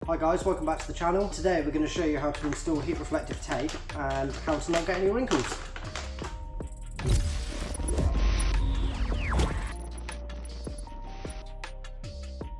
Hi guys, welcome back to the channel. Today we're going to show you how to install heat reflective tape and how to not get any wrinkles.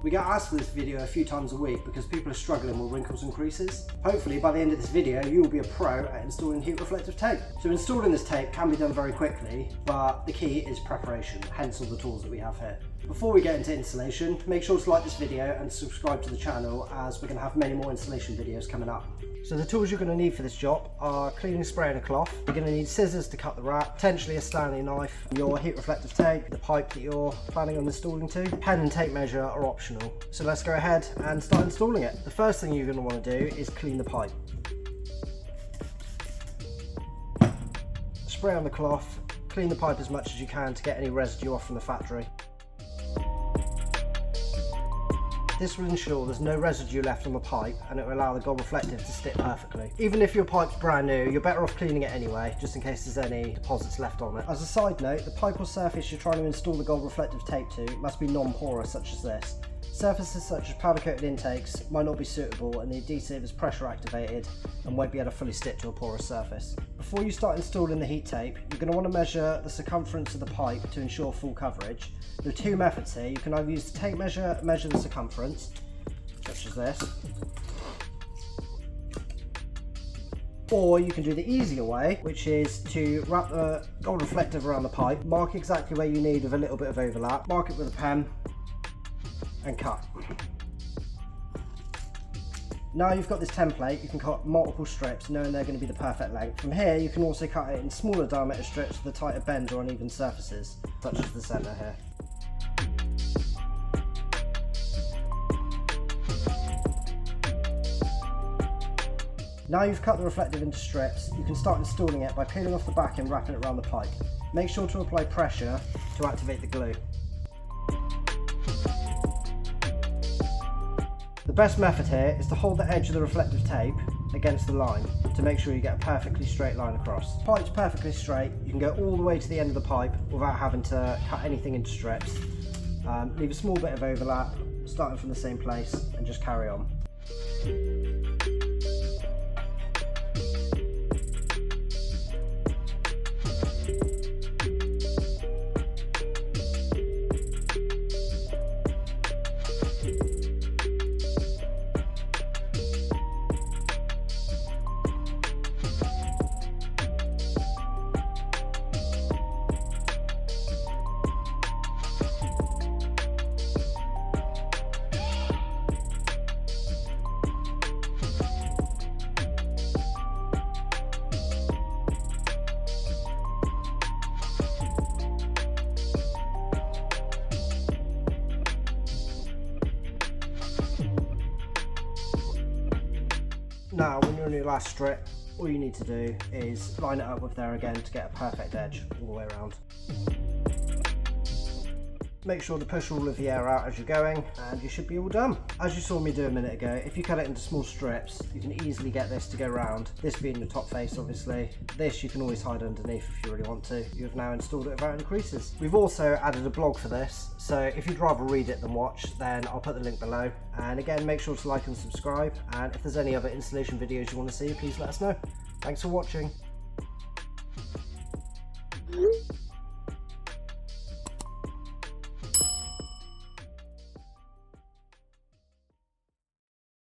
We get asked for this video a few times a week because people are struggling with wrinkles and creases. Hopefully by the end of this video you will be a pro at installing heat reflective tape. So installing this tape can be done very quickly, but the key is preparation, hence all the tools that we have here. Before we get into installation, make sure to like this video and subscribe to the channel, as we're going to have many more installation videos coming up. So the tools you're going to need for this job are cleaning spray and a cloth. You're going to need scissors to cut the wrap, potentially a Stanley knife, your heat reflective tape, the pipe that you're planning on installing to. Pen and tape measure are optional. So let's go ahead and start installing it. The first thing you're going to want to do is clean the pipe. Spray on the cloth, clean the pipe as much as you can to get any residue off from the factory. This will ensure there's no residue left on the pipe, and it will allow the gold reflective to stick perfectly. Even if your pipe's brand new, you're better off cleaning it anyway, just in case there's any deposits left on it. As a side note, the pipe or surface you're trying to install the gold reflective tape to must be non-porous, such as this. Surfaces such as powder coated intakes might not be suitable, and the adhesive is pressure activated and won't be able to fully stick to a porous surface. Before you start installing the heat tape, you're going to want to measure the circumference of the pipe to ensure full coverage. There are two methods here. You can either use the tape measure, measure the circumference, such as this, or you can do the easier way, which is to wrap the gold reflective around the pipe, mark exactly where you need with a little bit of overlap, mark it with a pen, and cut. Now you've got this template, you can cut multiple strips knowing they're going to be the perfect length. From here you can also cut it in smaller diameter strips with the tighter bends or uneven surfaces, such as the centre here. Now you've cut the reflective into strips, you can start installing it by peeling off the back and wrapping it around the pipe. Make sure to apply pressure to activate the glue. The best method here is to hold the edge of the reflective tape against the line to make sure you get a perfectly straight line across. The pipe's perfectly straight, you can go all the way to the end of the pipe without having to cut anything into strips. Leave a small bit of overlap, starting from the same place, and just carry on. Now, when you're on your last strip, all you need to do is line it up with there again to get a perfect edge all the way around. Make sure to push all of the air out as you're going, and you should be all done. As you saw me do a minute ago, if you cut it into small strips, you can easily get this to go round. This being the top face, obviously. This you can always hide underneath if you really want to. You have now installed it without any creases. We've also added a blog for this, so if you'd rather read it than watch, then I'll put the link below. And again, make sure to like and subscribe, and if there's any other installation videos you want to see, please let us know. Thanks for watching.